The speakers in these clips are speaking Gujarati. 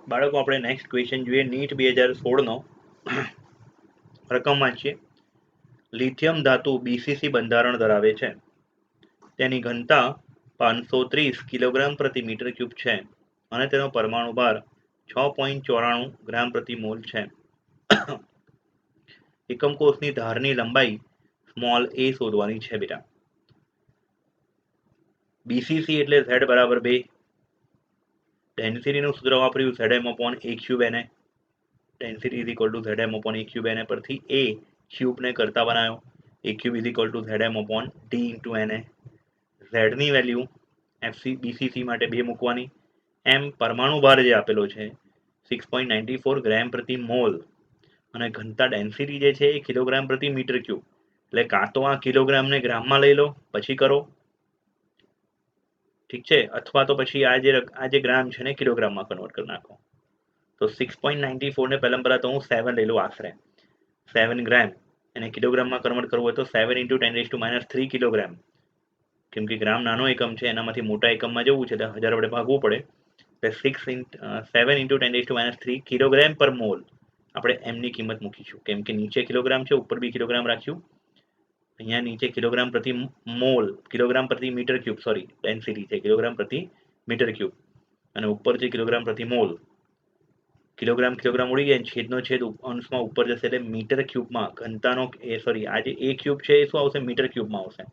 બાળકો આપણે નેક્સ્ટ ક્વેશ્ચન જોઈએ. નીટ 2016નો રકમ વાંચીએ. લિથિયમ ધાતુ બીસીસી બંધારણ ધરાવે છે. તેની ઘનતા 530 કિલોગ્રામ પ્રતિ મીટર ક્યુબ છે અને તેનો પરમાણુ ભાર 6.94 ગ્રામ પ્રતિ મોલ છે. એકમ કોષની ધારની લંબાઈ સ્મોલ a શોધવાની છે બેટા. બીસીસી એટલે Z બરાબર 2. ડેન્સિટીનું સૂત્ર વાપર્યું Zm/a3 density is equal two Zm/a3 પરથી a ક્યુબને કરતા બનાવ્યો. a cube is equal two Zm/d/na. Z ની વેલ્યુ બીસીસી માટે 2 મૂકવાની. m પરમાણુ ભાર જે આપેલો છે 6.94 ગ્રામ પ્રતિ મોલ અને ઘનતા ડેન્સિટી જે છે એ કિલોગ્રામ પ્રતિ મીટર ક્યુબ. એટલે કાં તો આ કિલોગ્રામને ગ્રામમાં લઈ લો પછી કરો, ઠીક છે, અથવા તો પછી આ જે ગ્રામ છે ને કિલોગ્રામમાં કન્વર્ટ કરી નાખો. તો 6.94 ને પહેલા તો હું 7 લઈ લઉં આશરે 7 ગ્રામ, એને કિલોગ્રામમાં કન્વર્ટ કરવું હોય તો 7 × 10⁻³ કિલોગ્રામ. કેમ કે ગ્રામ નાનો એકમ છે, એનામાંથી મોટા એકમમાં જવું છે તો 1000 વડે ભાગવું પડે. એટલે 7 × 10⁻³ કિલોગ્રામ પર મોલ આપણે એમની કિંમત મૂકીશું. કેમ કે નીચે કિલોગ્રામ છે, ઉપર બી કિલોગ્રામ રાખ્યું. અહીંયા નીચે કિલોગ્રામ પ્રતિ મોલ, કિલોગ્રામ પ્રતિ મીટર ક્યુબ, સોરી ડેન્સિટી છે કિલોગ્રામ પ્રતિ મીટર ક્યુબ અને ઉપર છે કિલોગ્રામ પ્રતિ મોલ. કિલોગ્રામ ઉડી ગયા, છેદનો છેદ અંશમાં ઉપર જશે એટલે મીટર ક્યુબમાં ઘનતાનો આ જે a ક્યુબ છે એ શું આવશે? મીટર ક્યુબમાં આવશે.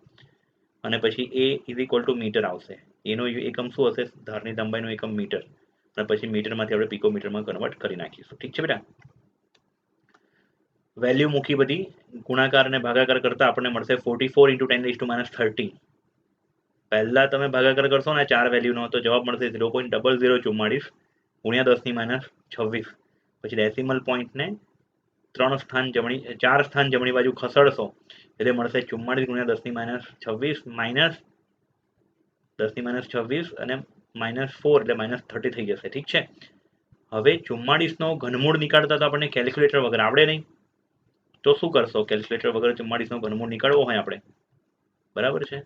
અને પછી a is equal to meter આવશે. એનો એકમ શું હશે? ધારની લંબાઈનો એકમ મીટર. અને પછી મીટરમાંથી આપણે પિકોમીટરમાં કન્વર્ટ કરી નાખીશું. ઠીક છે બેટા. વેલ્યુ મૂકી બધી, ગુણાકાર અને ભાગાકાર કરતા આપણને મળશે 44 × 10⁻30. પહેલા તમે ભાગાકાર કરશો ને 4 વેલ્યુનો તો જવાબ મળશે 0.0044 × 10⁻26. પછી ડેસિમલ પોઈન્ટને 4 સ્થાન જમણી બાજુ ખસેડશો એટલે મળશે 44 × 10⁻26 માઇનસ 10⁻26 અને -4 એટલે -30 થઈ જશે. ઠીક છે. હવે 44નો ઘનમૂળ નીકાળતા તો આપણને કેલ્ક્યુલેટર વગર આવડે નહીં. તો શું કરશો? કેલ્ક્યુલેટર વગર 44નો ઘનમૂળ નીકાળવો હોય આપણે, બરાબર છે,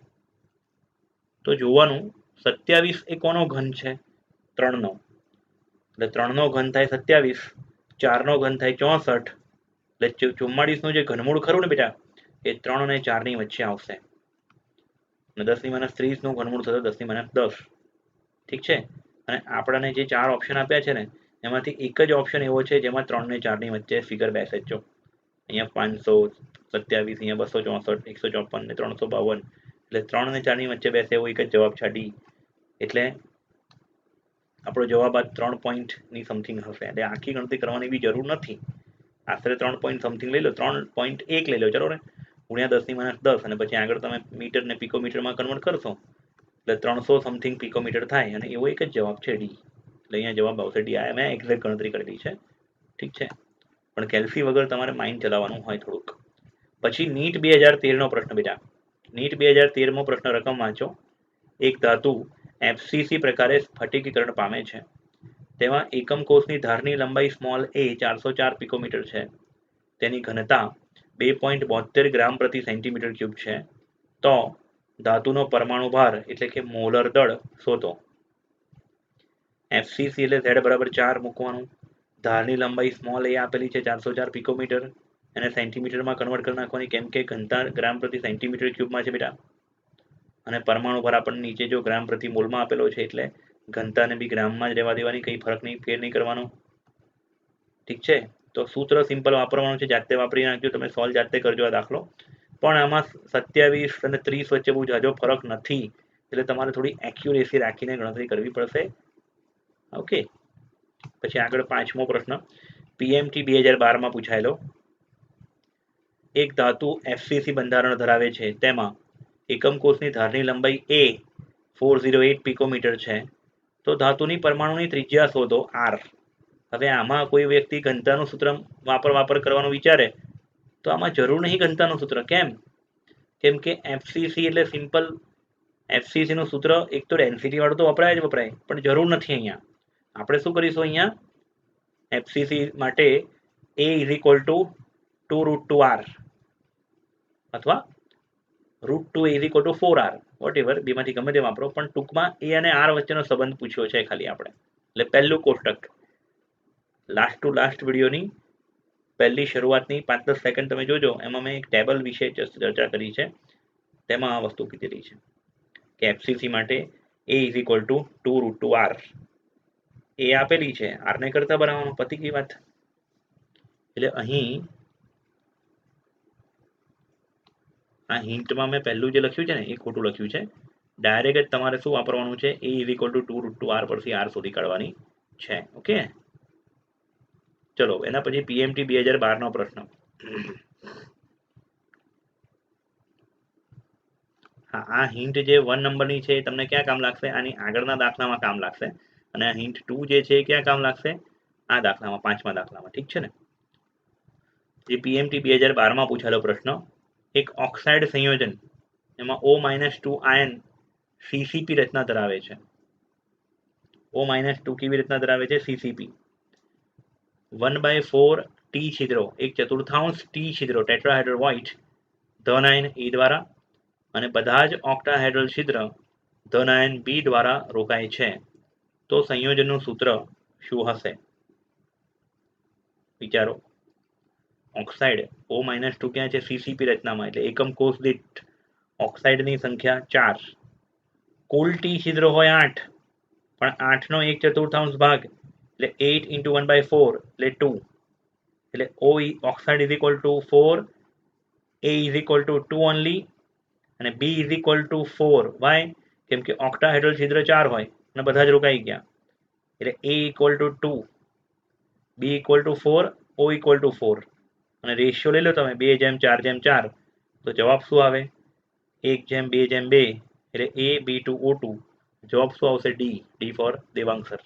તો જોવાનું 27 એ કોનો ઘન છે? 3નો. એટલે 3નો ઘન થાય 27, 4નો ઘન થાય 64. એટલે 44નું જે ઘનમૂળ ખરું ને બેટા એ 3 અને 4ની વચ્ચે આવશે. અને 10⁻30નું ઘનમૂળ થશે 10⁻10. ઠીક છે. અને આપણને જે 4 ઓપ્શન આપ્યા છે ને એમાંથી એક જ ઓપ્શન એવો છે જેમાં 3 ને 4ની વચ્ચે ફિગર બેસે જ. જો અહીંયા 527, અહીંયા 264, 154 ને 352. એટલે 3 અને 4ની વચ્ચે બેસે એવો એક જ જવાબ છે ડી. એટલે આપણો જવાબ આ 3 પોઈન્ટની સમથિંગ હશે. એટલે આખી ગણતરી કરવાની બી જરૂર નથી. આશરે 3 પોઈન્ટ સમથિંગ લઈ લો, 3.1 લઈ લો, ચલો ને, ગુણ્યા 10⁻10 અને પછી આગળ તમે મીટર ને પિકોમીટરમાં કન્વર્ટ કરશો એટલે 300 સમથિંગ પિકોમીટર થાય અને એવો એક જ જવાબ છે ડી. એટલે અહીંયા જવાબ આવશે ડી. આ મેં એક્ઝેક્ટ ગણતરી કરેલી છે. ઠીક છે. પણ કેલ્સી વગર તમારે માઇન્ડ ચલાવવાનું હોય થોડુંક. પછી નીટ 2013નો પ્રશ્ન બેટા. નીટ 2013મો પ્રશ્ન રકમ વાંચો. એક ધાતુ એફસીસી પ્રકારે સ્ફટિકીકરણ પામે છે. તેમાં એકમ કોષની ધારની લંબાઈ સ્મોલ a 404 પિકોમીટર છે. તેની ઘનતા 2.72 ગ્રામ પ્રતિ સેન્ટીમીટર ક્યુબ છે. તો ધાતુનો પરમાણુ ભાર એટલે કે મોલર દળ શોધો. એફસીસી એટલે Z બરાબર 4 મૂકવાનું. ધારની લંબાઈ સ્મોલ a આપેલી છે 404 પિકોમીટર, એને સેન્ટીમીટરમાં કન્વર્ટ કરી નાખવાની કેમ કે ઘનતા ગ્રામ પ્રતિ સેન્ટીમીટર ક્યુબમાં છે બેટા. અને પરમાણુ ભાર આપણને નીચે જો ગ્રામ પ્રતિ મોલમાં આપેલો છે એટલે ઘનતાને બી ગ્રામમાં જ રહેવા દેવાની, કંઈ ફેર નહીં કરવાનો. ઠીક છે. તો સૂત્ર સિમ્પલ વાપરવાનું છે, જાતે વાપરી નાખજો, તમે સોલ્વ જાતે કરજો આ દાખલો. પણ આમાં 27 અને 30 વચ્ચે બહુ જાજો ફરક નથી, એટલે તમારે થોડી એક્યુરેસી રાખીને ગણતરી કરવી પડશે. ઓકે. પછી આગળ 5મો પ્રશ્ન પીએમટી 2012માં પૂછાયેલો. એક ધાતુ એફસીસી બંધારણ ધરાવે છે. તેમાં એકમ કોષની ધારની લંબાઈ a 408 પિકોમીટર છે. તો ધાતુની પરમાણુની ત્રિજ્યા શોધો r. હવે આમાં કોઈ વ્યક્તિ ઘનતાનું સૂત્ર વાપર કરવાનું વિચારે તો આમાં જરૂર નહીં ઘનતાનું સૂત્ર. કેમ કે એફસીસી એટલે સિમ્પલ એફસીસીનું સૂત્ર એક તો ડેન્સિટી વાળું તો વપરાય જ વપરાય, પણ જરૂર નથી. અહીંયા આપણે શું કરીશું? અહીંયા એફસીસી માટે a is equal two 2√2r અથવા √2 is equal to 4r, whatever, બેમાંથી ગમે તે વાપરો, પણ ટૂંકમાં a અને r વચ્ચેનો સંબંધ પૂછ્યો છે ખાલી આપણે. એટલે પહેલું કોષ્ટક લાસ્ટ ટુ લાસ્ટ વિડીયોની પહેલી શરૂઆતની 5-10 સેકન્ડ તમે જોજો, એમાં મેં એક ટેબલ વિશે ચર્ચા કરી છે. તેમાં આ વસ્તુ કીધેલી છે કે એફસીસી માટે a is equal two 2√2r એ આપેલી છે, આરને કરતા બનાવવાનું, પતી ગઈ વાત. એટલે અહીં આ હિન્ટમાં મેં પહેલું જે લખ્યું છે ને એ ખોટું લખ્યું છે. ડાયરેક્ટ જ તમારે શું વાપરવાનું છે, a is equal two 2√2r પરથી r શોધી કાઢવાની છે. ઓકે, ચલો એના પછી પીએમટી 2012 નો પ્રશ્ન. હા, આ હિન્ટ જે 1 નંબરની છે એ તમને ક્યાં કામ લાગશે? આની આગળના દાખલામાં કામ લાગશે. અને આ હિન્ટ 2 જે છે એ ક્યાં કામ લાગશે? આ દાખલામાં, 5મા દાખલામાં. ઠીક છે ને? જે પીએમટી 2012માં પૂછાયેલો પ્રશ્ન, એક ઓક્સાઇડ સંયોજન એમાં O-2 આયન સીસીપી રચના ધરાવે છે. O-2 કેવી રીતના ધરાવે છે? સીસીપી. 1/4 ટી છિદ્રો, એક ચતુર્થાંશ ટી છિદ્રો ટેટ્રાહેડ્રલ વોઇડ ધન આયન E દ્વારા અને બધા જ ઓક્ટાહેડ્રલ છિદ્ર ધન આયન B દ્વારા રોકાય છે. તો સંયોજનનું સૂત્ર શું હશે? વિચારો. ઓક્સાઇડ O-2 ક્યાં છે? સીસીપી રચનામાં, એટલે એકમ કોષ દીઠ ઓક્સાઇડની સંખ્યા 4. કુલ ટી છિદ્રો હોય 8, પણ 8નો 1/4 ભાગ એટલે 8 × 1/4 એટલે 2. એટલે oxide is equal to 4, A is equal to 2 only, અને B is equal to 4. Why? કેમ કે ઓક્ટાહેડ્રલ છિદ્ર 4 હોય અને બધા જ રોકાઈ ગયા. એટલે A equal to 2, B equal to 4, O equal to 4. અને રેશિયો લઈ લો તમે 2:4:4. તો જવાબ શું આવે? 1:2:2. એટલે AB2O2. જવાબ શું આવશે? D for Devang sir.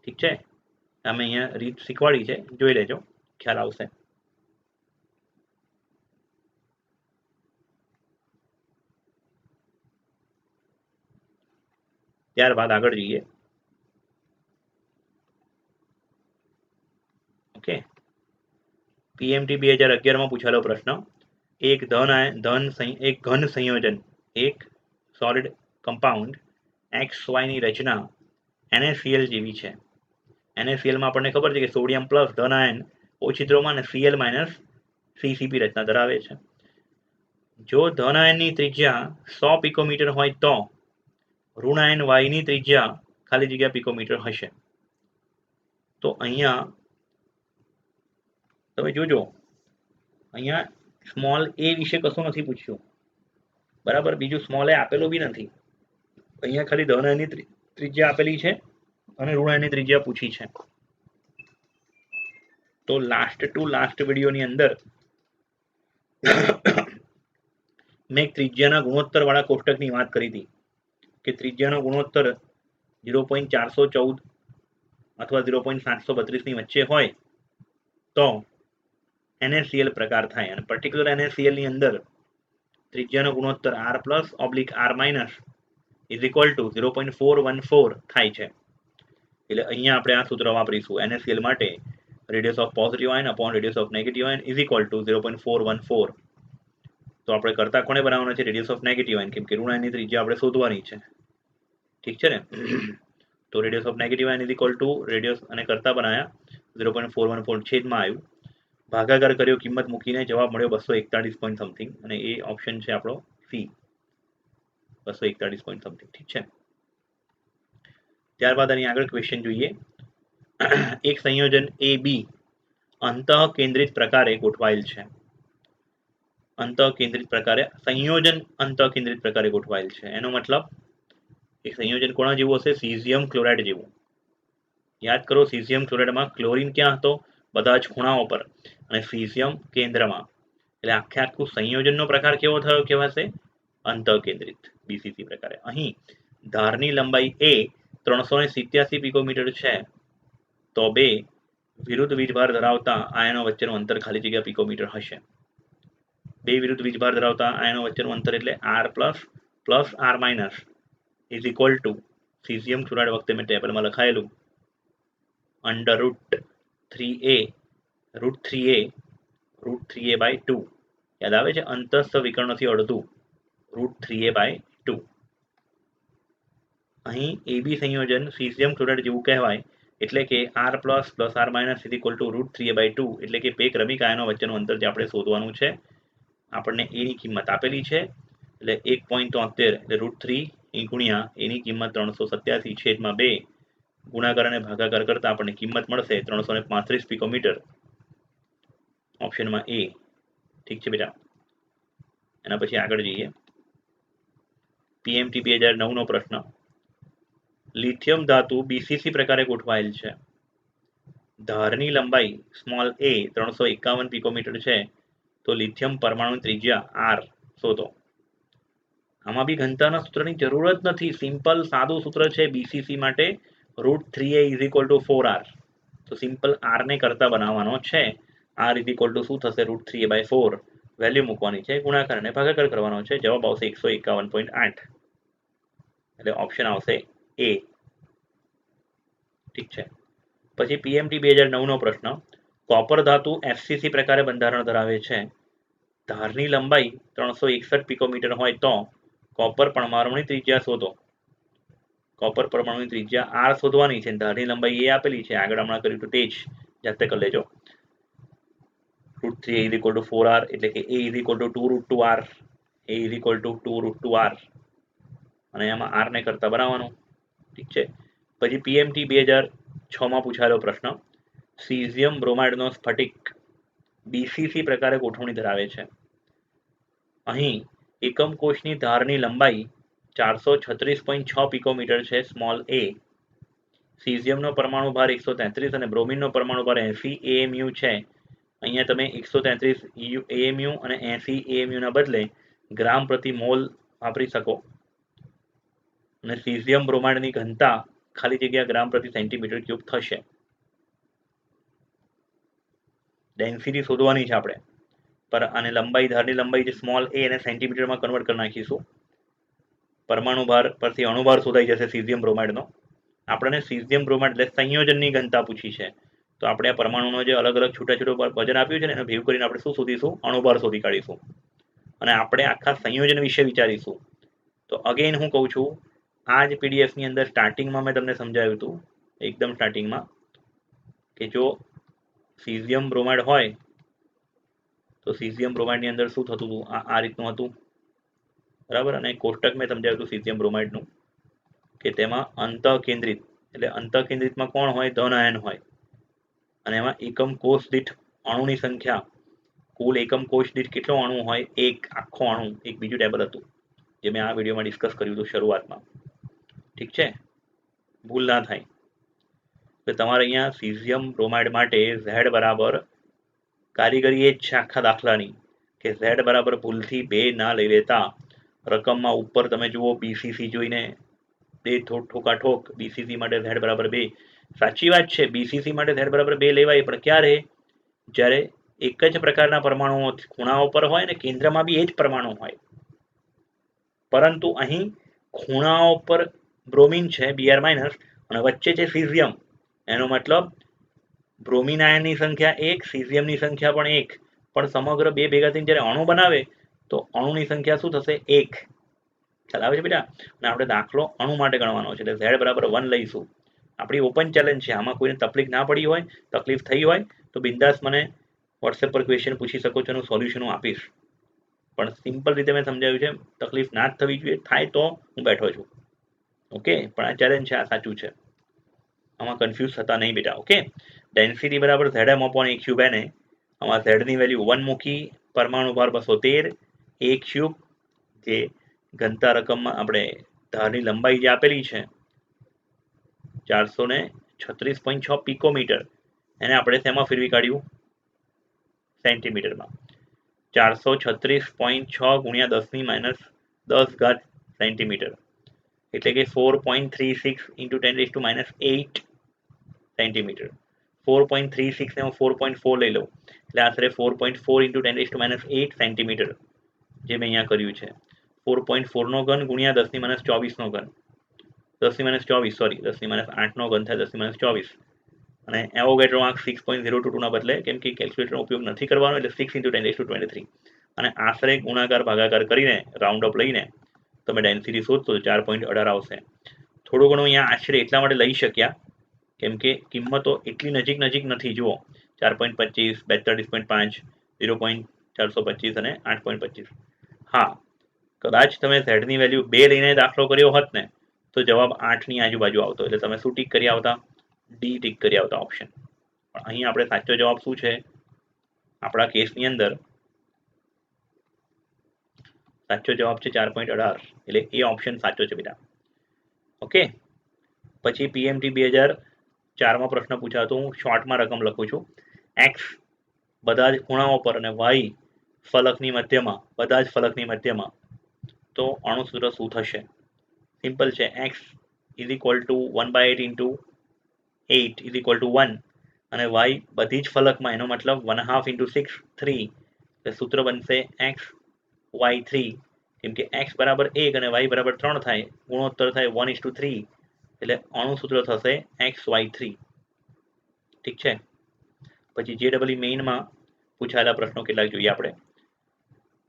ઠીક છે? અમે અહીંયા રીત શીખવાડી છે, જોઈ લેજો, ખ્યાલ આવશે. ત્યારબાદ આગળ જઈએ. ઓકે, પીએમટી 2011માં પૂછાયેલો પ્રશ્ન, એક ઘન સંયોજન, એક સોલિડ કમ્પાઉન્ડ XY ની રચના NaCl જેવી છે. NaClમાં આપણને ખબર છે કે સોડિયમ પ્લસ ધન આયન O છિદ્રોમાં અને Cl માઇનસ સીસીપી રચના ધરાવે છે. જો ધન આયનની ત્રિજ્યા 100 પિકોમીટર હોય તો ઋણ આયન વાયની ત્રિજ્યા ખાલી જગ્યા પિકોમીટર હશે. તો અહીંયા તમે જોજો, અહીંયા સ્મોલ a વિશે કશું નથી પૂછ્યું, બરાબર? બીજું સ્મોલ a આપેલું બી નથી. અહીંયા ખાલી ધન આયનની ત્રિજ્યા આપેલી છે અને ઋણ આયનની ત્રિજ્યા પૂછી છે. તો લાસ્ટ ટુ લાસ્ટ વિડીયોની અંદર મેં ત્રિજ્યાના ગુણોત્તર વાળા કોષ્ટકની વાત કરી હતી કે ત્રિજ્યાનો ગુણોત્તર 0.414 અથવા 0.732 ની વચ્ચે હોય તો NaCl પ્રકાર થાય. અને પર્ટિક્યુલર NaCl ની અંદર ત્રિજ્યાનો ગુણોત્તર R+/R- ઇઝ ઇક્વલ ટુ 0.414 થાય છે. એટલે અહીંયા આપણે આ સૂત્ર વાપરીશું. NaCl માટે radius of positive ion upon radius of negative ion is equal to 0.414. તો આપણે કરતા કોને બનાવવાના છે? રેડિયસ ઓફ નેગેટિવ આયન, કેમ કે ઋણ આયનની ત્રિજ્યા આપણે શોધવાની છે. ઠીક છે ને? તો radius of negative ion is equal to radius, અને કરતા બનાવ્યા 0.414, છેદમાં આવ્યું, ભાગાકાર કર્યો, કિંમત મૂકીને જવાબ મળ્યો 241 પોઈન્ટ સમથિંગ, અને એ ઓપ્શન છે આપણો સી, 241 પોઈન્ટ સમથિંગ. ઠીક છે? ત્યારબાદ આની આગળ ક્વેશ્ચન જોઈએ. એક સંયોજન એ બી અંતઃ કેન્દ્રિત પ્રકારે ગોઠવાયેલ છે. સંયોજન અંતઃ કેન્દ્રિત પ્રકારે ગોઠવાયેલ છે. એનો મતલબ એક સંયોજન કોના જેવું હશે? સીઝિયમ ક્લોરાઇડ જેવું. યાદ કરો, સીઝિયમ ક્લોરાઇડમાં ક્લોરીન ક્યાં હતો? બધા જ ખૂણાઓ પર, અને સીઝિયમ કેન્દ્રમાં. એટલે આખું સંયોજનનો પ્રકાર કેવો થયો કહેવાશે? અંતઃ કેન્દ્રિત, બીસીસી પ્રકારે. અહીં ધારની લંબાઈ એ 387 પિકોમીટર છે, તો બે વિરુદ્ધ વીજભાર ધરાવતા આયનો વચ્ચેનું અંતર ખાલી જગ્યા પિકોમીટર હશે. બે વિરુદ્ધ વીજભાર ધરાવતા આયનો વચ્ચેનું અંતર એટલે R++R- is equal two, caesium chloride વખતે મેં ટેબલમાં લખાયેલું, √3a/2. યાદ આવે છે? અંતસ્થ વિકર્ણથી અડધું, √3a/2. અહીં એબી સંયોજન સીઝિયમ ક્લોરાઇડ જેવું કહેવાય એટલે કે R plus plus R minus is equal to √3a/2 એટલે કે બે ક્રમિક આયનો વચ્ચેનું અંતર જે આપણે શોધવાનું છે. આપણને એની કિંમત આપેલી છે એટલે 1.73 એટલે √3 ગુણ્યા એની કિંમત 387/2 ગુણાકાર અને ભાગાકાર કરતા આપણને કિંમત મળશે 335 પિકોમીટર. ઓપ્શનમાં એ. ઠીક છે બેટા. એના પછી આગળ જઈએ. PMT 2009 નો પ્રશ્ન. લિથિયમ ધાતુ BCC પ્રકારે ગોઠવાયેલ છે. ધારની લંબાઈ સ્મોલ a 351 પિકોમીટર છે તો લિથિયમ પરમાણુ ત્રિજ્યા r શોધો. આમાં બી ઘનતાના સૂત્રની જરૂર જ નથી. સિમ્પલ સાદું સૂત્ર છે BCC માટે √3a is equal to 4r. તો સિમ્પલ r ને કરતા બનાવવાનો છે. r ઇઝ ઇક્વલ ટુ શું થશે √3a/4 વેલ્યુ મૂકવાની છે, ગુણાકાર અને ભાગાકાર કરવાનો છે. જવાબ આવશે 151.8 એટલે ઓપ્શન આવશે એ. ઠીક છે. પછી PMT 2009 નો પ્રશ્ન. કોપર ધાતુ FCC પ્રકારે બંધારણ ધરાવે છે. ધારની લંબાઈ 361 પિકોમીટર હોય તો કોપર પરમાણુની ત્રિજ્યા શોધો. કોપર પરમાણુની ત્રિજ્યા r શોધવાની છે. ધારની લંબાઈ એ આપેલી છે. આગળ હમણાં કર્યું તો તે જ જાતે કરી લેજો. √3a is equal to 4r એટલે કે a is equal two 2√2r. a is equal two 2√2r અને એમાં r ને કરતા બનાવવાનું. ઠીક છે. પછી PMT 2006 માં પૂછાયેલો પ્રશ્ન. સીઝિયમ બ્રોમાઇડનો સ્ફટિક BCC પ્રકારે ગોઠવણી ધરાવે છે. અહીં એકમ કોષની ધારની લંબાઈ 436.6 પિકોમીટર છે સ્મોલ a. સીઝિયમનો પરમાણુ ભાર 133 અને બ્રોમિનનો પરમાણુ ભાર 80 AMU છે. અહીંયા તમે 133 AMU અને 80 AMU ના બદલે ગ્રામ પ્રતિ મોલ વાપરી શકો. અને સીઝિયમ બ્રોમાઇડની ઘનતા ખાલી જગ્યા ગ્રામ પ્રતિ સેન્ટીમીટર ક્યુબ થશે. ડેન્સિટી શોધવાની છે આપણે પર અને લંબાઈ ધારની લંબાઈ જે સ્મોલ a અને સેન્ટીમીટરમાં કન્વર્ટ કરી નાખીશું. પરમાણુ ભાર પરથી અણુભાર શોધાઈ જશે સીઝિયમ બ્રોમાઇડનો. આપણને સીઝિયમ બ્રોમાઇડ એટલે સંયોજનની ઘનતા પૂછી છે. તો આપણે આ પરમાણુનો જે અલગ અલગ છૂટા છૂટું વજન આપ્યું છે ને એને ભેગું કરીને આપણે શું શોધીશું? અણુભાર શોધી કાઢીશું. અને આપણે આખા સંયોજન વિશે વિચારીશું. તો અગેન હું કહું છું, આ જ PDF ની અંદર સ્ટાર્ટિંગમાં મેં તમને સમજાવ્યું હતું, એકદમ સ્ટાર્ટિંગમાં, કે જો સીઝિયમ બ્રોમાઇડ હોય તો સીઝિયમ બ્રોમાઇડની અંદર શું થતું હતું? આ રીતનું હતું, બરાબર. અને કોષ્ટક મેં સમજાવ્યું હતું સીઝિયમ બ્રોમાઇડનું કે તેમાં અંતઃકેન્દ્રિત એટલે અંતઃકેન્દ્રિતમાં કોણ હોય? ધન આયન હોય. અને એમાં એકમ કોષ દીઠ અણુની સંખ્યા, કુલ એકમ કોષ દીઠ કેટલો અણુ હોય? એક આખો અણુ. એક બીજું ટેબલ હતું જે મેં આ વિડીયોમાં ડિસ્કસ કર્યું હતું શરૂઆતમાં. ઠીક છે, ભૂલ ના થાય. તો તમારે અહીંયા સીઝિયમ બ્રોમાઇડ માટે Z બરાબર કારીગરી એ જ છે આખા દાખલાની કે Z બરાબર ભૂલથી 2 ના લઈ લેતા. રકમમાં ઉપર તમે જુઓ BCC જોઈને બે ઠોકા ઠોક. BCC માટે Z બરાબર 2. સાચી વાત છે, BCC માટે Z બરાબર 2 લેવાય, પણ ક્યારે? જ્યારે એક જ પ્રકારના પરમાણુઓ ખૂણાઓ પર હોય ને કેન્દ્રમાં બી એ જ પરમાણુ હોય. પરંતુ અહીં ખૂણાઓ પર બ્રોમિન છે Br- અને વચ્ચે છે સીઝિયમ. એનો મતલબ બ્રોમિન આયનની સંખ્યા 1, સીઝિયમની સંખ્યા પણ 1. પણ સમગ્ર બે ભેગા થઈને જ્યારે અણુ બનાવે તો અણુની સંખ્યા શું થશે? 1. ખ્યાલ આવે છે બેટા? અને આપણે દાખલો અણુ માટે ગણવાનો છે એટલે Z બરાબર 1 લઈશું. આપણી ઓપન ચેલેન્જ છે. આમાં કોઈને તકલીફ ના પડી હોય, તકલીફ થઈ હોય તો બિંદાસ મને વોટ્સએપ પર ક્વેશ્ચન પૂછી શકો છો, એનું સોલ્યુશન હું આપીશ. પણ સિમ્પલ રીતે મેં સમજાવ્યું છે. તકલીફ ના જ થવી જોઈએ. થાય તો હું બેઠો છું. ઓકે, પણ આ ચેલેન્જ છે, આ સાચું છે. આમાં કન્ફ્યુઝ થતા નહીં બેટા. ઓકે, ડેન્સિટી બરાબર Zm/a³ ને આમાં Z ની વેલ્યુ 1 મૂકી, પરમાણુ ભાર 213, a³ જે ઘનતા રકમમાં આપણે ધારની લંબાઈ જે આપેલી છે 436.6 પિકોમીટર, એને આપણે શેમાં ફેરવી કાઢ્યું? સેન્ટીમીટરમાં. 436.6 ગુણ્યા 10⁻10 સેન્ટીમીટર એટલે કે 4.36 × 10⁻8 સેન્ટીમીટર. 4.36 ને હું 4.4 લઈ લઉં એટલે આશરે 4.4 × 10⁻8 સેન્ટીમીટર જે મેં અહીંયા કર્યું છે. 4.4 નો ઘન ગુણ્યા 10⁻24 નો ઘન, 10⁻24 સોરી 10⁻8 નો ઘન થાય 10⁻24. અને એવોગેડ્રો આંક 6.022 ના બદલે, કેમ કે કેલ્ક્યુલેટરનો ઉપયોગ નથી કરવાનો એટલે 6 × 10⁻23. અને આશરે ગુણાકાર ભાગાકાર કરીને રાઉન્ડ અપ લઈને તમે ડેન્સિટી શોધશો તો 4.18 આવશે. થોડું ઘણું અહીંયા આશરે એટલા માટે લઈ શક્યા કેમ કે કિંમતો એટલી નજીક નથી. જુઓ 4.25, 42.5, 0.425 અને 8.25. હા, કદાચ તમે ઝેડની વેલ્યુ 2 લઈને દાખલો કર્યો હોત ને તો જવાબ 8ની આજુબાજુ આવતો. એટલે તમે શું ટીક કરી આવતા? ડી ટીક કરી આવતા ઓપ્શન. પણ અહીં આપણે સાચો જવાબ શું છે આપણા કેસની અંદર? સાચો જવાબ છે 4.18. એટલે એ ઓપ્શન સાચો છે બેટા. ઓકે. પછી પીએમટી 2004માં પ્રશ્ન પૂછાતો, હું શોર્ટમાં રકમ લખું છું. એક્સ બધા જ ખૂણાઓ પર અને વાય ફલકની મધ્યમાં, બધા જ ફલકની મધ્યમાં, તો અણુસૂત્ર શું થશે? સિમ્પલ છે. X is equal two 1/8 into 8 is equal two 1 અને વાય બધી જ ફલકમાં, એનો મતલબ 1/2 ઇન્ટુ 6 3. એટલે સૂત્ર બનશે એક્સ વાય 3. કેમ કે એક્સ બરાબર 1 અને વાય બરાબર 3 થાય, ગુણોત્તર થાય 1:3. એટલે અણુસૂત્ર થશે એક્સ વાય 3. ઠીક છે. પછી JEE મેઇનમાં પૂછાયેલા પ્રશ્નો કેટલાક જોઈએ આપણે.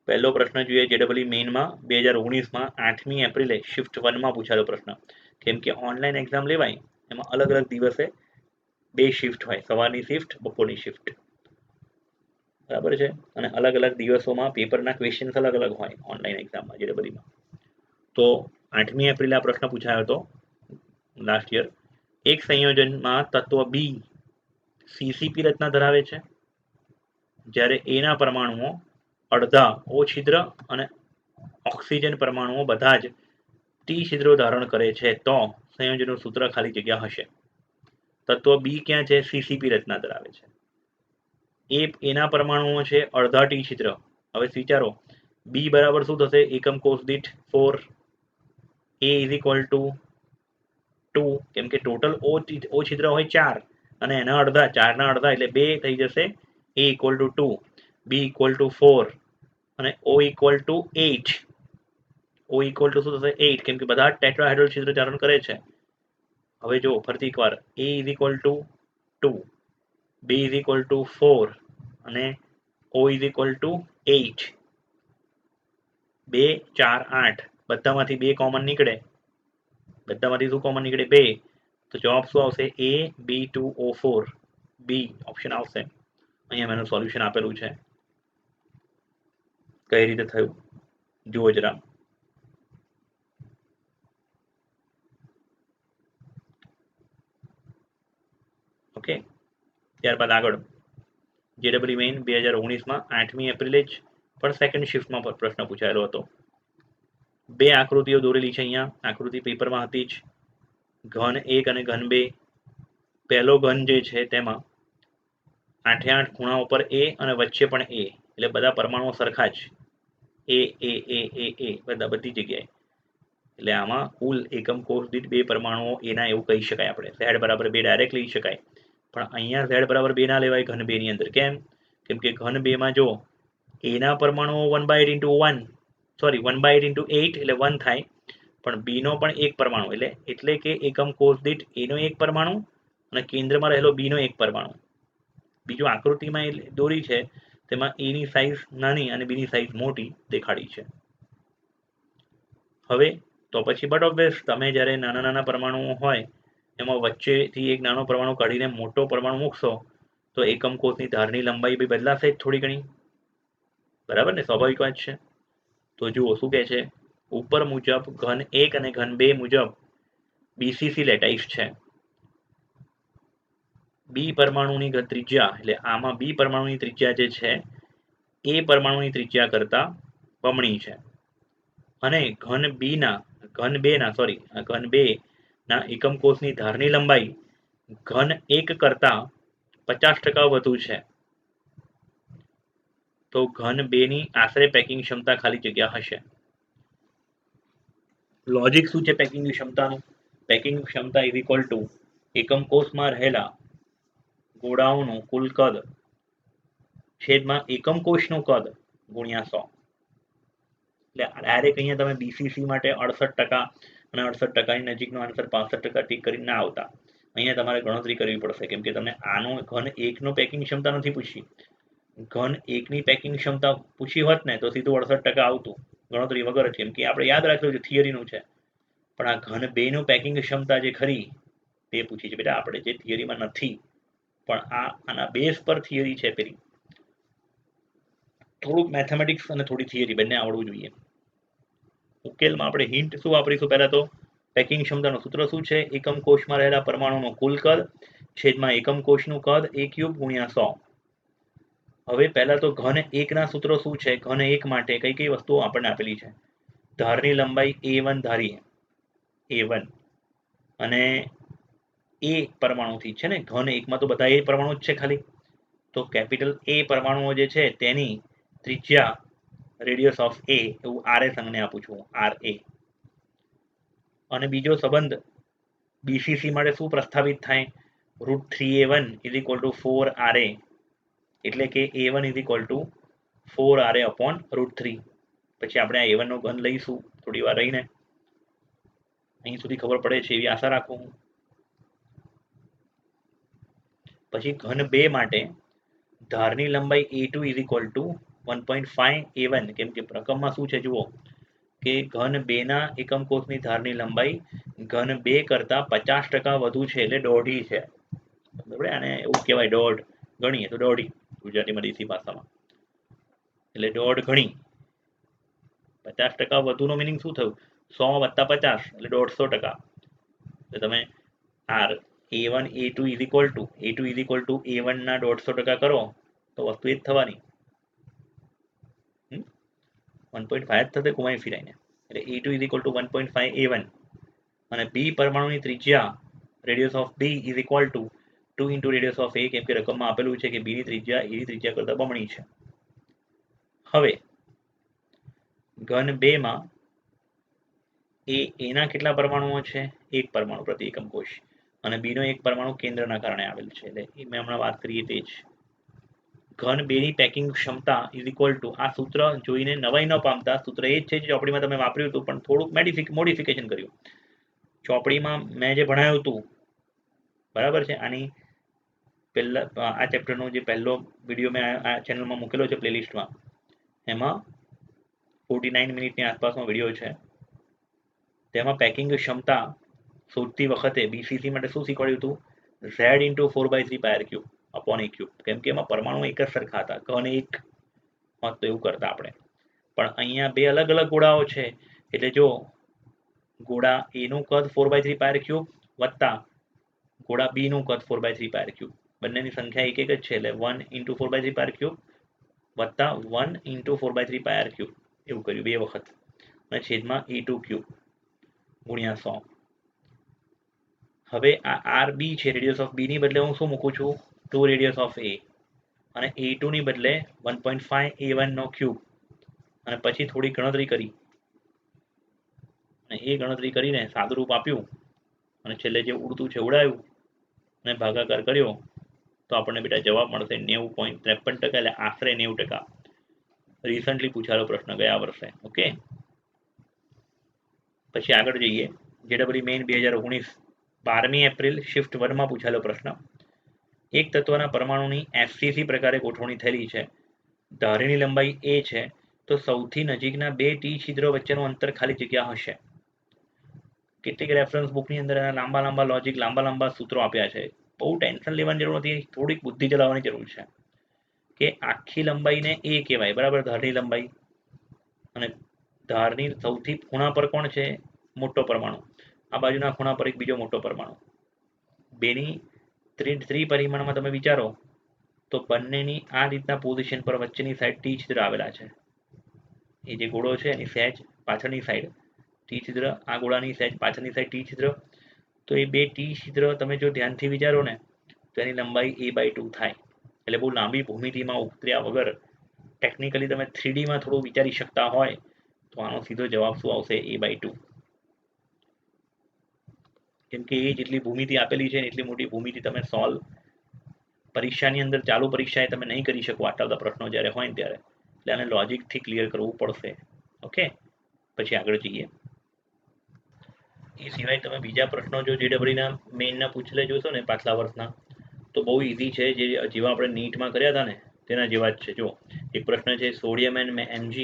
પહેલો પ્રશ્ન જોઈએ JEE મેઇનમાં 2019માં 8મી એપ્રિલે શિફ્ટ 1માં પૂછાયેલો પ્રશ્ન. કેમ કે ઓનલાઈન એક્ઝામ લેવાય એમાં અલગ અલગ દિવસે 2 શિફ્ટ હોય, સવારની શિફ્ટ, બપોરની શિફ્ટ. બરાબર છે. અને અલગ અલગ દિવસોમાં પેપરના ક્વેશ્ચન્સ અલગ અલગ હોય ઓનલાઈન એક્ઝામમાં JEEમાં. તો 8મી એપ્રિલે આ પ્રશ્ન પૂછાયો હતો લાસ્ટ યર. એક સંયોજનમાં તત્વ બી CCP રચના ધરાવે છે, જ્યારે એના પરમાણુઓ અડધા O છિદ્ર અને ઓક્સિજન પરમાણુઓ બધા જ T છિદ્રો ધારણ કરે છે, તો સંયોજનનું સૂત્ર ખાલી જગ્યા હશે. તત્વ બી ક્યાં છે? CCP રચના ધરાવે છે. એના પરમાણુઓ છે અડધા T છિદ્ર. હવે વિચારો બી બરાબર શું થશે? એકમ કોષ દીઠ 4. A is equal to 2. કેમ કે ટોટલ O છિદ્ર હોય 4 અને એના અડધા, 4ના અડધા એટલે 2 થઈ જશે. A equal to 2, B equal to 4 અને O equal to 8. O equal to શું થશે? 8. કેમ કે બધા ટેટ્રાહેડ્રલ છિદ્ર ધારણ કરે છે. હવે જો ફરીથી એકવાર, A is equal to 2, B is equal to 4 અને O ઇઝ ઇક્વલ ટુ 8. 2 4 8 બધામાંથી 2 કોમન નીકળે. બધામાંથી શું કોમન નીકળે? 2. તો જવાબ શું આવશે? AB2O4. બી ઓપ્શન આવશે. અહીંયા મેં સોલ્યુશન આપેલું છે, કઈ રીતે થયું જુઓ જરા. ઓકે. ત્યારબાદ આગળ JEE મેઇન 2019માં 8મી એપ્રિલે જ પણ સેકન્ડ શિફ્ટમાં પ્રશ્ન પૂછાયેલો હતો. 2 આકૃતિઓ દોરેલી છે અહીંયા. આકૃતિ પેપરમાં હતી જ. ઘન 1 અને ઘન 2. પહેલો ઘન જે છે તેમાં 8 ખૂણાઓ પર A અને વચ્ચે પણ A, એટલે બધા પરમાણુઓ સરખા જ. A બધા બધી જગ્યાએ. એટલે આમાં કુલ એકમ કોષ દીઠ 2 પરમાણુઓ એના એવું કહી શકાય આપણે. Z બરાબર 2 ડાયરેક્ટ લઈ શકાય, પણ અહીંયા Z બરાબર 2 ના લેવાય ઘન 2 ની અંદર. કેમ? કેમ કે ઘન 2માં જો એના પરમાણુઓ 1/8 ઇન્ટુ 1, સોરી 1/8 ઇન્ટુ 8 એટલે 1 થાય, પણ બીનો પણ એક પરમાણુ, એટલે કે એકમ કોષ દીઠ એનો એક પરમાણુ અને કેન્દ્રમાં રહેલો બીનો એક પરમાણુ. બીજું આકૃતિમાં દોરી છે તેમાં એની સાઈઝ નાની અને બીની સાઈઝ મોટી દેખાડી છે. હવે તો પછી બટ ઓબ્વિયસ, તમે જ્યારે નાના નાના પરમાણુઓ હોય એમાં વચ્ચેથી એક નાનો પરમાણુ કાઢીને મોટો પરમાણુ મૂકશો તો એકમ કોષની ધારની લંબાઈ બી બદલાશે જ થોડી ઘણી. બરાબર ને? સ્વાભાવિક વાત છે. તો જુઓ શું કહે છે. ઉપર મુજબ ઘન 1 અને ઘન 2 મુજબ BCC લેટાઈસ છે. બી પરમાણુની ત્રિજ્યા, એટલે આમાં બી પરમાણુની ત્રિજ્યા જે છે એ પરમાણુની ત્રિજ્યા કરતા બમણી છે. અને ઘન 2 ના એકમ કોષની ધારની લંબાઈ ઘન 1 કરતા 50% વધુ છે. તો ઘન 2 ની આશરે પેકિંગ ક્ષમતા ખાલી જગ્યા હશે. લોજિક શું છે પેકિંગની ક્ષમતાનું? પેકિંગ ક્ષમતા ઇઝ ઇક્વલ ટુ એકમ કોષમાં રહેલા ગોળાઓનું કુલ કદ છેદમાં એકમ કોષનું કદ ગુણ્યા 100. એટલે ડાયરેક્ટ અહીંયા તમે BCC માટે 68% અને 68%ની નજીકનો આન્સર 65% ટીક કરીને ના આવતા. અહીંયા તમારે ગણતરી કરવી પડશે, કેમ કે તમને આનો ઘન 1 નો પેકિંગ ક્ષમતા નથી પૂછી. ઘન 1 ની પેકિંગ ક્ષમતા પૂછી હોત ને તો સીધું 68% આવતું ગણતરી વગર જ, કેમ કે આપણે યાદ રાખ્યું છે થિયરીનું છે. પણ આ ઘન 2 નું પેકિંગ ક્ષમતા જે ખરી તે પૂછી છે બેટા આપણે, જે થિયરીમાં નથી પણ આના બેઝ પર થિયરી છે પેલી. થોડુંક મેથેમેટિક્સ અને થોડી થિયરી બંને આવડવું જોઈએ. ઉકેલમાં આપણે હિન્ટ શું વાપરીશું? પહેલા તો પેકિંગ ક્ષમતાનું સૂત્ર શું છે? એકમ કોષમાં રહેલા પરમાણુનું કુલ કદ છેદમાં એકમ કોષનું કદ a ક્યુબ ગુણ્યા 100. હવે પહેલા તો ઘન એકના સૂત્રો શું છે? ઘન એક માટે કઈ કઈ વસ્તુઓ આપણને આપેલી છે? ધારની લંબાઈ a1 ધારીએ a1 અને એ પરમાણુથી છે ને, ઘન એકમાં તો બધા એ પરમાણુ જ છે ખાલી. તો કેપિટલ એ પરમાણુઓ જે છે તેની ત્રિજ્યા રેડિયસ ઓફ એ, એવું આર એ સંજ્ઞા આપું છું, આર એ. અને બીજો સંબંધ બીસીસી માટે શું પ્રસ્થાપિત થાય? √3a1 is equal two 4ra, એટલે કે a1 is equal two 4ra upon √3. પછી આપણે આ a1 નો ઘન લઈશું થોડી વાર રહીને. અહીં સુધી ખબર પડે છે એવી આશા રાખું હું. પછી ઘન 2 માટે ધારની લંબાઈ a2 is equal two 1.5a1, કેમ કે રકમમાં શું છે જુઓ કે ઘન 2 ના એકમ કોષની ધારની લંબાઈ ઘન 2 કરતા 50% વધુ છે, એટલે દોઢી છે. બરાબર, આને એવું કહેવાય દોઢ ગણીએ તો દોઢી, ગુજરાતીમાં દેશી ભાષામાં. એટલે દોઢ ગણી 50% વધુનો મિનિંગ શું થયું? 100 + 50 એટલે 150%. તો તમે R a1 a2 is equal two a1 ના 150% કરો તો વસ્તુ એ જ થવાની. 1.5 થશે ઘુમાઈ ફિરાઈને. એટલે a2 is equal two 1.5a1. અને બી પરમાણુની ત્રિજ્યા radius of B is equal to 2 into radius of A, કેમ કે રકમમાં આપેલું છે કે બીની ત્રિજ્યા એની ત્રિજ્યા કરતાં બમણી છે. હવે ઘન 2 માં એના કેટલા પરમાણુઓ છે? એક પરમાણુ પ્રતિ એકમ કોષ. અને બીનો એક પરમાણુ કેન્દ્રના કારણે આવેલ છે, એટલે મેં હમણાં વાત કરીએ તે જ. ઘન 2 ની પેકિંગ ક્ષમતા ઇઝ ઇક્વલ ટુ, આ સૂત્ર જોઈને નવાઈ ન પામતા, સૂત્ર એ જ છે જે ચોપડીમાં તમે વાપર્યું હતું, પણ થોડુંક મોડિફિકેશન કર્યું. ચોપડીમાં મેં જે ભણાવ્યું હતું બરાબર છે, આની પહેલા આ ચેપ્ટરનો જે પહેલો વિડીયો મેં આ ચેનલમાં મૂકેલો છે પ્લેલિસ્ટમાં, એમાં 49 મિનિટની આસપાસનો વિડીયો છે. તેમાં પેકિંગ ક્ષમતા શોધતી વખતે બીસીસી માટે શું શીખવાડ્યું હતું? z into 4/3πr³ upon a cube, કેમ કે એમાં પરમાણુ એક જ સરખા હતા. ઘન એક માં તો એવું કરતા આપણે, પણ અહીંયા બે અલગ અલગ ગોળાઓ છે. એટલે જો ગોળા એનું કદ 4/3πr³ વત્તા ગોળા બી નું કદ 4/3πr³, બંનેની સંખ્યા એક એક જ છે, એટલે 1 ઇન્ટુ 4/3πr³ વત્તા 1 ઇન્ટુ 4/3πr³ એવું કર્યું બે વખત, અને છેદમાં a2³ ગુણ્યા 100. હવે આ આર બી છે, રેડિયસ ઓફ બી ની બદલે હું શું મૂકું છું? 2 રેડિયસ ઓફ એ, અને a2 ની બદલે 1.5a1 નો ક્યુબ, અને પછી થોડી ગણતરી કરી, અને એ ગણતરી કરીને સાદુરૂપ આપ્યું, અને છેલ્લે જે ઉડતું છે ઉડાયું, અને ભાગાકાર કર્યો તો આપણને બેટા જવાબ મળશે 90.53%, એટલે આશરે 90%. રિસન્ટલી પૂછાયેલો પ્રશ્ન ગયા વર્ષે. ઓકે, પછી આગળ જઈએ. જેડબલઈ મેઇન 2019 12મી એપ્રિલ શિફ્ટ 1માં પૂછાયેલો પ્રશ્ન. એક તત્વના પરમાણુની FCC પ્રકારે ગોઠવણી થયેલી છે. ધારીની લંબાઈ a છે, તો સૌથી નજીકના બે ટી છિદ્રો વચ્ચેનું અંતર ખાલી જગ્યા હશે. કેટલીક રેફરન્સ બુકની અંદર એના લાંબા લાંબા લોજિક, લાંબા લાંબા સૂત્રો આપ્યા છે. બહુ ટેન્શન લેવાની જરૂર નથી, થોડીક બુદ્ધિ ચલાવવાની જરૂર છે. કે આખી લંબાઈને a કહેવાય, બરાબર, ધારની લંબાઈ. અને ધારની સૌથી ખૂણા પર કોણ છે? મોટો પરમાણુ. આ બાજુના ખૂણા પર એક બીજો મોટો પરમાણુ. બેની ત્રિપરિમાણમાં તમે વિચારો તો બંનેની આ રીતના પોઝિશન પર વચ્ચેની સાઈડ ટી છિદ્ર આવેલા છે. એ જે ગોળો છે એની સહેજ પાછળની સાઈડ ટી છિદ્ર, આ ગોળાની સહેજ પાછળની સાઈડ ટી છિદ્ર. તો એ બે ટી છિદ્ર તમે જો ધ્યાનથી વિચારો ને તો એની લંબાઈ a/2 થાય. એટલે બહુ લાંબી ભૂમિતિમાં ઉતર્યા વગર ટેકનિકલી તમે 3Dમાં થોડું વિચારી શકતા હોય તો આનો સીધો જવાબ શું આવશે? a/2. કેમ કે એ જેટલી ભૂમિતિ આપેલી છે એટલી મોટી ભૂમિતિ તમે સોલ્વ પરીક્ષાની અંદર, ચાલુ પરીક્ષાએ તમે નહીં કરી શકો આટલા બધા પ્રશ્નો જ્યારે હોય ને ત્યારે. એટલે આને લોજિકથી ક્લિયર કરવું પડશે. ઓકે, પછી આગળ જઈએ. એ સિવાય તમે બીજા પ્રશ્નો જો જેડબલઈના મેઇનના પૂછલે જોશો ને પાછલા વર્ષના, તો બહુ ઇઝી છે. જેવા આપણે નીટમાં કર્યા હતા ને તેના જેવા જ છે. જો એક પ્રશ્ન છે, sodium and Mg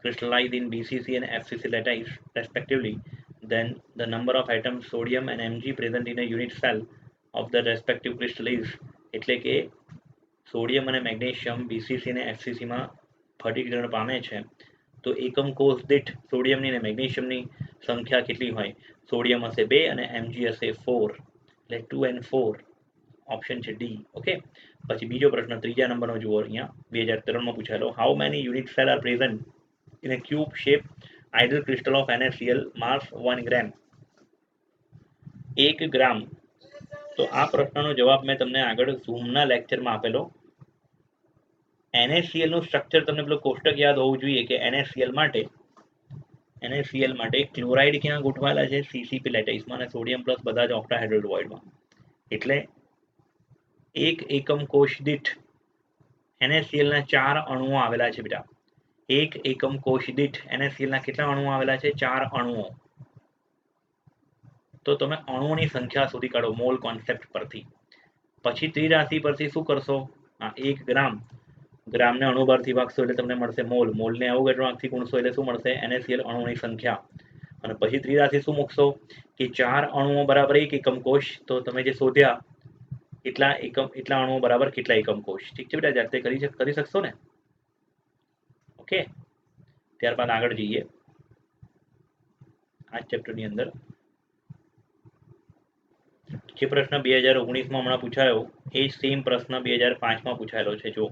crystallized in BCC and FCC lattice respectively, then the number of atoms sodium and Mg present in a unit cell of the respective crystal is, એટલે કે સોડિયમ અને મેગ્નેશિયમ BCC અને FCC માં ફળીકરણ પામે છે તો એકમ કોષ દીઠ સોડિયમની અને મેગ્નેશિયમની સંખ્યા કેટલી હોય? સોડિયમ હશે 2 અને Mg હશે 4, એટલે 2 and 4 ઓપ્શન છે ડી. ઓકે, પછી બીજો પ્રશ્ન ત્રીજા નંબરનો જુઓ, અહીંયા 2003માં પૂછાયેલો. How many unit cell are present in a cube shape ideal crystal of NaCl mass 1 gram? 1 ગ્રામ. તો આ પ્રશ્નનો જવાબ મેં તમને આગળ ઝૂમના લેક્ચરમાં આપેલો. NaCl નું સ્ટ્રક્ચર તમને પેલું કોષ્ટક યાદ હોવું જોઈએ કે NaCl માટે ક્લોરાઇડ ક્યાં ગોઠવાયેલા છે? CCP લેટાઇસમાં અને સોડિયમ પ્લસ બધા જ ઓક્ટાહાઇડ્રોઇડ વોઇડમાં. એટલે એક એકમ કોષ દીઠ NaCl ના 4 અણુઓ આવેલા છે બેટા. એક એકમ કોષ દીઠ NaCl ના કેટલા અણુઓ આવેલા છે? 4 અણુઓ. તો તમે અણુઓની સંખ્યા શોધી કાઢો મોલ કોન્સેપ્ટ પરથી. પછી ત્રિરાશિ પરથી શું કરશો? 1 ગ્રામ, ગ્રામને અણુ બારથી ભાગશો એટલે તમને મળશે મોલ, મોલને અવોગાડ્રોથી ગુણશો એટલે શું મળશે? NaCl અણુઓની સંખ્યા. અને પછી ત્રિરાશિ શું મૂકશો કે 4 અણુઓ બરાબર 1 એકમ કોષ. તો તમે જે શોધ્યા એટલા અણુઓ બરાબર કેટલા એકમ કોષ. ઠીક છે બેટા, જાતે કરી શકશો ને? ઓકે, ત્યારબાદ આગળ જઈએ આ ચેપ્ટરની અંદર. જે પ્રશ્ન 2019માં હમણાં પૂછાયો એ સેમ પ્રશ્ન 2005માં પૂછાયેલો છે. જો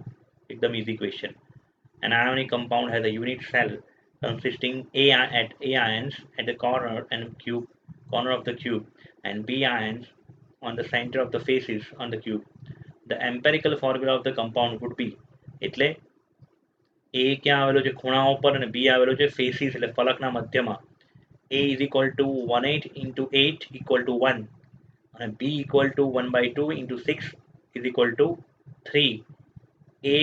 એકદમ easy question. An ionic compound has a unit cell consisting A ions at the corner of the cube and B ions on the center of the faces on the cube. The empirical formula of the compound would be, એટલે A ક્યાં આવેલો છે? ખૂણાઓ પર, અને B આવેલો છે ફેસીસ એટલે ફલકના મધ્યમાં. A is equal to 1/8 into 8 equal to 1 અને B equal to 1/2 into 6 is equal to 3. A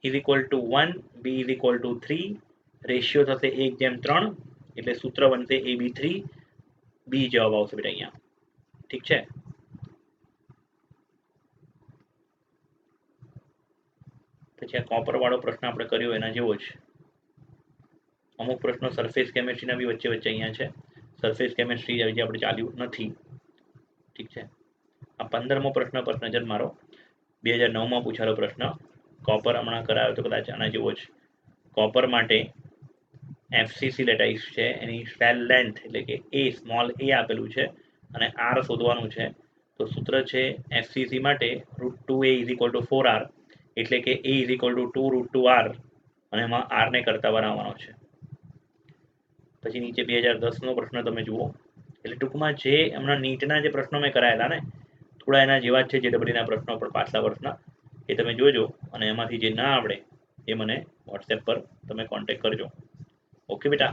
is equal to 1, B is equal to 3, ratio થશે 1:3 એટલે સૂત્ર બનશે AB3. B જવાબ આવશે બેટા અહીંયા. ઠીક છે. પછી આ કોપર વાળો પ્રશ્ન આપણે કર્યો એના જેવો જ. અમુક પ્રશ્નો સરફેસ કેમેસ્ટ્રીના બી વચ્ચે અહીંયા છે. સરફેસ કેમેસ્ટ્રી હજી આપણે ચાલ્યું નથી. ઠીક છે. આ 15મો પ્રશ્ન પર નજર મારો. 2009માં પૂછાયેલો પ્રશ્ન. કોપર હમણાં કરાયો તો કદાચ આના જેવો જ. કોપર માટે FCC લેટાઇસ છે, એની સેલ લેન્થ એટલે કે A સ્મોલ a આપેલું છે અને R શોધવાનું છે. તો સૂત્ર છે FCC માટે √2A = 4R, એટલે કે A = 2√2R અને એમાં R ને કરતા બનાવવાનો છે. પછી નીચે 2010નો પ્રશ્ન તમે જુઓ. એટલે ટૂંકમાં જે હમણાં નીટના જે પ્રશ્નો મેં કરાયેલા ને થોડા એના જેવા જ છે JEEના પ્રશ્નો પણ પાછલા વર્ષના, એ તમે જોજો અને એમાંથી જે ના આવડે એ મને વોટ્સએપ પર તમે કોન્ટેક્ટ કરજો. ઓકે બેટા.